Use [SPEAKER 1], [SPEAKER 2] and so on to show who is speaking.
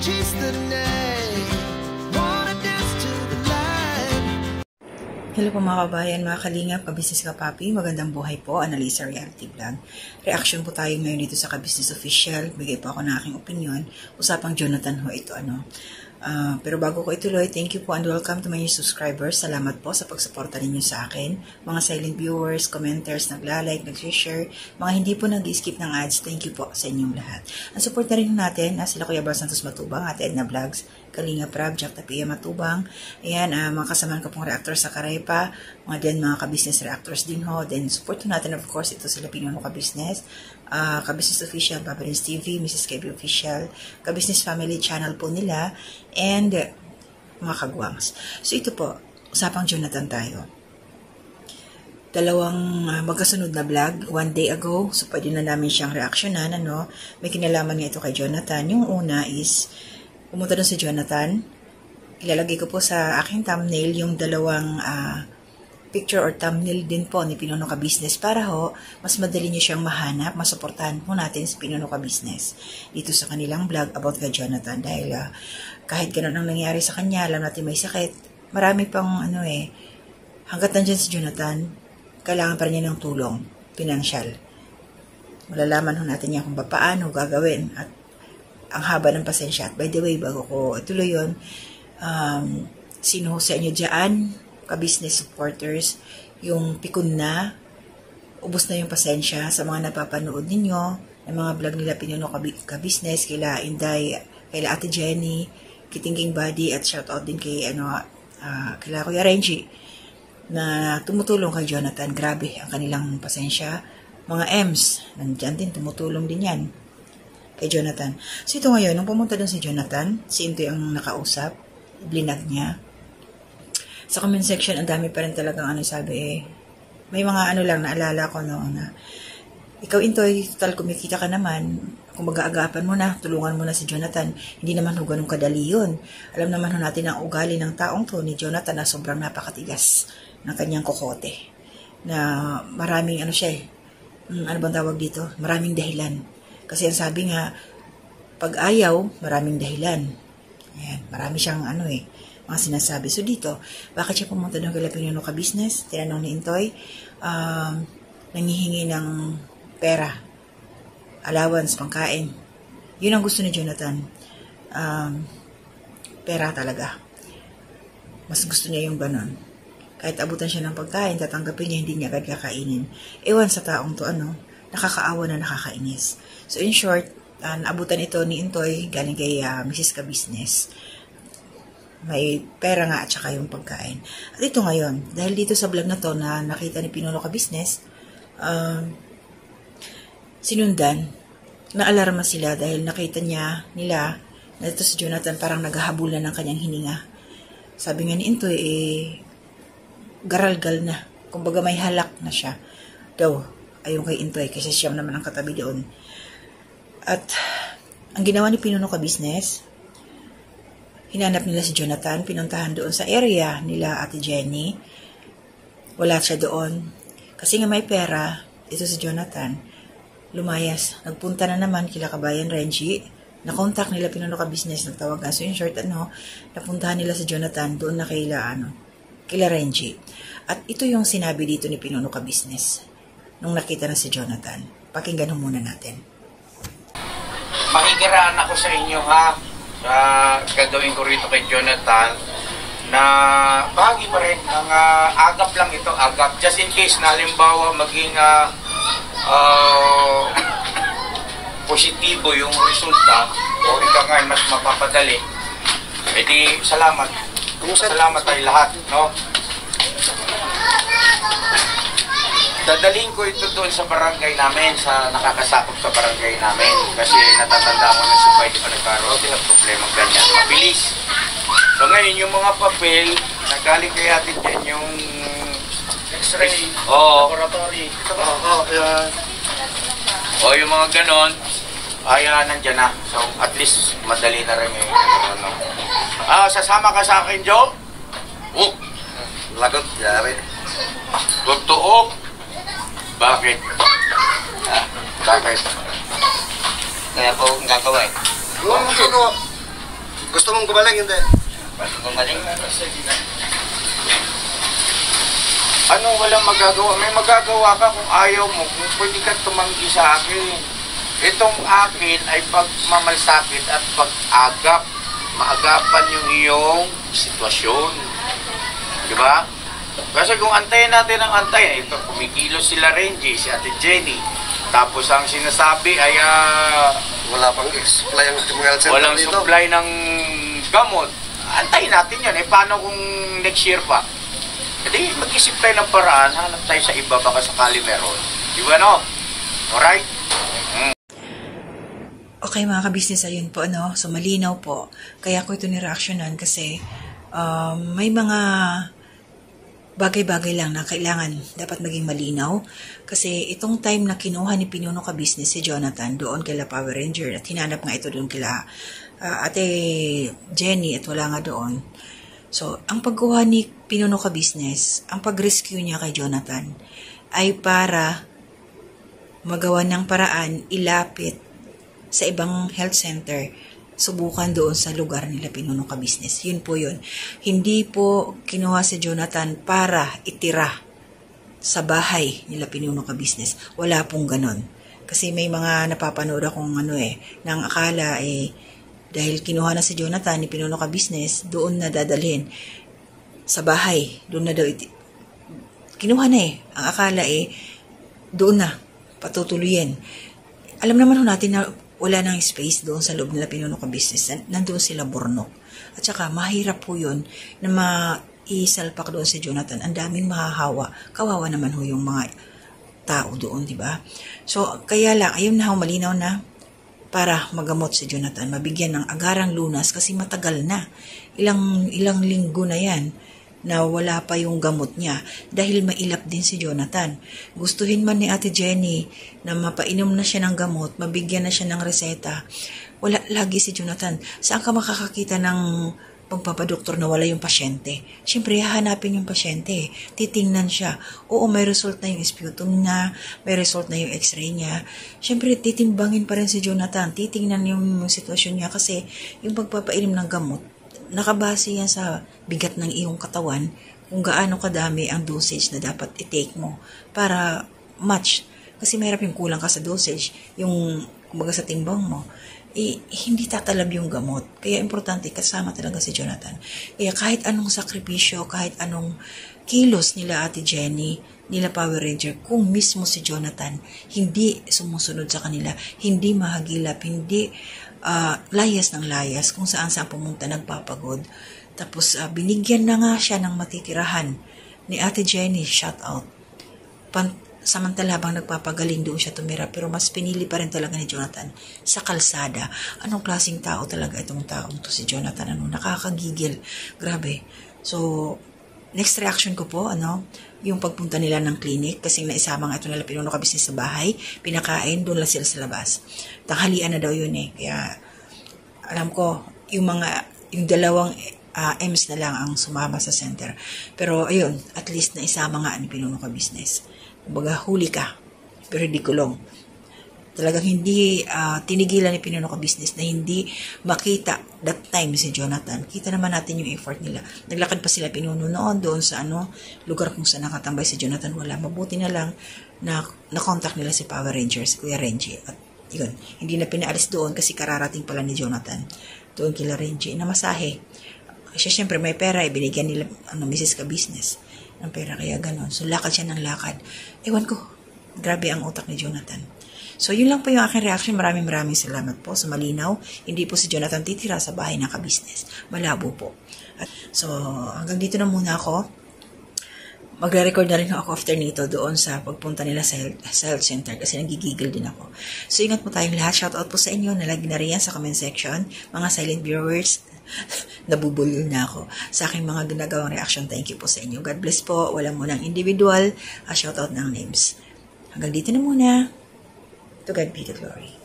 [SPEAKER 1] chase the night, wanna dance to the light.
[SPEAKER 2] Hello po mga kabayan, mga kalingap, kabisnes kapapi, magandang buhay po, Analisa Reality Vlog. Reaction po tayo ngayon dito sa Kabisnes Official, bigay po ako ng aking opinion, usapang Jonathan ho ito pero bago ko ituloy, thank you po and welcome to my new subscribers. Salamat po sa pagsuporta ninyo sa akin. Mga silent viewers, commenters, nagla-like, nag-share, mga hindi po nag-skip ng ads, thank you po sa inyong lahat. Ang support na rin natin, sila Kuya Bal Santos Matubang, Ate Edna Vlogs, Kalinga Prab, Jack Tapia Matubang, ayan, mga kasamahan ko pong reactor sa Karepa, mga ka-business reactors din ho, then support natin of course, ito sila Pinuno Ka-Business, Ka-Business Official, Papa Rins TV, Mrs. KB Official, Ka-Business Family Channel po nila, and mga kagwangs. So ito po, usapang Jonathan tayo. Dalawang magkasunod na vlog, one day ago, so pwede na namin siyang reaksyonan, may kinalaman nga ito kay Jonathan. Yung una is, pumunta doon si Jonathan, ilalagay ko po sa aking thumbnail yung dalawang picture or thumbnail din po ni Pinuno Ka-Business para ho, mas madali niyo siyang mahanap, masuportahan po natin si Pinuno Ka-Business dito sa kanilang vlog about kay Jonathan dahil kahit ganun ang nangyari sa kanya, alam natin may sakit, marami pang hanggat nandyan si Jonathan, kailangan pa rin niya ng tulong, pinansyal. Malalaman ho natin niya kung paano gagawin at ang haba ng pasensya. At by the way, bago ko ituloy yun, sino sa inyo dyan, ka-business supporters, yung pikon na, ubos na yung pasensya sa mga napapanood ninyo, ng mga vlog nila Pinuno Ka-Business, kaila Inday, kaila Ate Jenny, Kitingking Body, at shoutout din kay, kaila Kuya Renji, na tumutulong kay Jonathan. Grabe ang kanilang pasensya. Mga M's, nandyan din, tumutulong din yan kay Jonathan. So ito ngayon, nung pumunta doon si Jonathan, si Intoy ang nakausap, blinag niya. Sa comment section, ang dami pa rin talagang sabi may mga lang naalala ko na ikaw Intoy, total kumikita ka naman, kung mag-aagapan mo na, tulungan mo na si Jonathan, hindi naman ho ganun kadali yun. Alam naman ho natin ang ugali ng taong to ni Jonathan na sobrang napakatigas ng kanyang kokote. Na maraming siya ano bang tawag dito? Maraming dahilan. Kasi ang sabi nga, pag ayaw, maraming dahilan. Ayan, marami siyang mga sinasabi. So dito, bakit siya pumunta ng kay Pinuno Ka-Business? Tinanong ni Intoy, nangihingi ng pera, allowance, pangkain. Yun ang gusto ni Jonathan. Pera talaga. Mas gusto niya yung ganon. Kahit abutan siya ng pagkain, tatanggapin niya, hindi niya agad kakainin. Ewan sa taong to, nakakaawa na nakakainis. So in short, naabutan ito ni Intoy galing kay Mrs. Ka-Business. May pera nga at saka yung pagkain. At ito ngayon, dahil dito sa vlog na to na nakita ni Pinuno Ka-Business, sinundan, naalarma sila dahil nakita nila na ito si Jonathan parang naghahabol na ng kanyang hininga. Sabi nga ni Intoy, garalgal na. Kumbaga may halak na siya. Daw, ayon kay Intoy, kasi siya naman ang katabi doon. At ang ginawa ni Pinuno Ka-Business, hinanap nila si Jonathan, pinuntahan doon sa area nila Ate Jenny. Wala siya doon. Kasi nga may pera, ito si Jonathan, lumayas. Nagpunta na naman kila Kabayan Renji, na-contact nila Pinuno Ka-Business, nagtawagan. So in short, napuntahan nila si Jonathan doon na kila Renji. At ito yung sinabi dito ni Pinuno Ka-Business nung nakita na si Jonathan. Pakinggan muna natin.
[SPEAKER 3] Makikiraan ako sa inyo sa gagawin ko rito kay Jonathan na bahagi pa rin ang agap lang ito, agap. Just in case na halimbawa maging positibo yung resulta o ika nga mas mapapadali, edi salamat. Salamat tayo lahat, Dadalhin ko ito doon sa barangay namin, sa nakakasakop sa barangay namin. Kasi natatanda ko na pwede pa nagkaroon din ang problema ganyan. Mabilis. So ngayon, yung mga papel, nagaling kay atin dyan yung X-ray, laboratory. Yung mga ganon, nandyan na. So at least, madali na rin yung sasama ka sa akin, Joe? Lagot, yari. Totoo. Bakit?
[SPEAKER 4] Bakit? Kaya po ang gagawin.
[SPEAKER 3] Sino?
[SPEAKER 4] Gusto mong gumaling, hindi?
[SPEAKER 3] Paano gumaling? Anong walang magagawa? May magagawa ka kung ayaw mo, kung pwede ka tumanggi sa akin. Itong akin ay pagmamalasakit at pag-agap. Maagapan yung iyong sitwasyon. Di ba? Kasi kung antayin natin ang antayin, ito, kumikilos sila Renji, si Ate Jenny. Tapos ang sinasabi ay
[SPEAKER 4] Wala pang supply ang mga health center
[SPEAKER 3] walang
[SPEAKER 4] dito.
[SPEAKER 3] supply ng gamot. Antayin natin yan. Paano kung next year pa? Hindi, mag-isip tayo ng paraan. Hanap tayo sa iba, baka sakali meron. Di ba, no? Alright?
[SPEAKER 2] Okay mga kabisnes, ayun po, ano, so malinaw po. Kaya ko ito ni-reactionan kasi may mga bagay-bagay lang na kailangan dapat maging malinaw. Kasi itong time na kinuha ni Pinuno Ka-Business si Jonathan doon kila Power Ranger at hinanap nga ito doon kila Ate Jenny at wala nga doon. So, ang pagkuha ni Pinuno Ka-Business, ang pag-rescue niya kay Jonathan ay para magawa ng paraan, ilapit sa ibang health center, subukan doon sa lugar nila Pinuno Ka-Business. Yun po yun. Hindi po kinuha si Jonathan para itira sa bahay nila Pinuno Ka-Business. Wala pong ganon. Kasi may mga napapanood akong nang akala dahil kinuha na si Jonathan ni Pinuno Ka-Business, doon na dadalhin sa bahay. Doon na daw kinuha na Ang akala doon na patutuloyin. Alam naman natin na wala nang space doon sa loob nila Pinuno Ka-Business. Nandun sila burnok. At saka, mahirap po yun na maisalpak doon si Jonathan. Ang daming mahahawa. Kawawa naman ho yung mga tao doon, di ba? So, kaya lang, ayun na ho, malinaw na para magamot si Jonathan. Mabigyan ng agarang lunas kasi matagal na. Ilang linggo na yan na wala pa yung gamot niya dahil mailap din si Jonathan. Gustuhin man ni Ate Jenny na mapainom na siya ng gamot, mabigyan na siya ng reseta, wala lagi si Jonathan. Saan ka makakakita ng pagpapadoktor na wala yung pasyente? Siyempre, hahanapin yung pasyente. Titingnan siya. Oo, may result na yung sputum na, may result na yung x-ray niya. Siyempre, titimbangin pa rin si Jonathan. Titingnan yung sitwasyon niya kasi yung pagpapainom ng gamot, nakabase yan sa bigat ng iyong katawan kung gaano kadami ang dosage na dapat i-take mo para match. Kasi mahirap yung kulang ka sa dosage, yung kumbaga sa timbang mo, hindi tatalab yung gamot. Kaya importante, kasama talaga si Jonathan. Kaya kahit anong sakripisyo, kahit anong kilos nila Ate Jenny, nila Power Ranger, kung mismo si Jonathan hindi sumusunod sa kanila, hindi mahagilap, hindi layas ng layas, kung saan pumunta nagpapagod. Tapos binigyan na nga siya ng matitirahan ni Ate Jenny, shout out. Samantala habang nagpapagaling doon siya tumira, pero mas pinili pa rin talaga ni Jonathan sa kalsada. Anong klaseng tao talaga itong taong to si Jonathan? Nakakagigil. Grabe. So, next reaction ko po, yung pagpunta nila ng clinic, kasi naisama nga ito nila Pinuno Ka-Business sa bahay, pinakain, doon lang sila sa labas. Tanghalian na daw yun kaya alam ko, yung dalawang M's na lang ang sumama sa center. Pero ayun, at least naisama nga ni Pinuno Ka-Business. Kumbaga, huli ka, pero hindi kulong. Talagang hindi tinigilan ni Pinuno Ka-Business na hindi makita that time si Jonathan. Kita naman natin yung effort nila. Naglakad pa sila Pinuno noon doon sa lugar kung saan nakatambay si Jonathan. Wala. Mabuti na lang na contact nila si Power Rangers, Kuya Renji. At yun, hindi na pinaalis doon kasi kararating pala ni Jonathan doon kila Renji na masahe. Siya syempre may pera, binigyan nila Mrs. Ka-Business ng pera, kaya ganon. So lakad siya ng lakad. Ewan ko, grabe ang utak ni Jonathan. So, yun lang po yung aking reaction. Maraming salamat po sa malinaw. Hindi po si Jonathan titira sa bahay ng Ka-Business. Malabo po. So, hanggang dito na muna ako. Magre-record na rin ako after nito doon sa pagpunta nila sa health center kasi nagigigil din ako. So, ingat po tayong lahat. Shoutout po sa inyo. Nalagay na rin yan sa comment section. Mga silent viewers, nabubulol na ako sa aking mga ginagawang reaction. Thank you po sa inyo. God bless po. Walang munang individual. Shoutout ng names. Hanggang dito na muna. To God be the glory.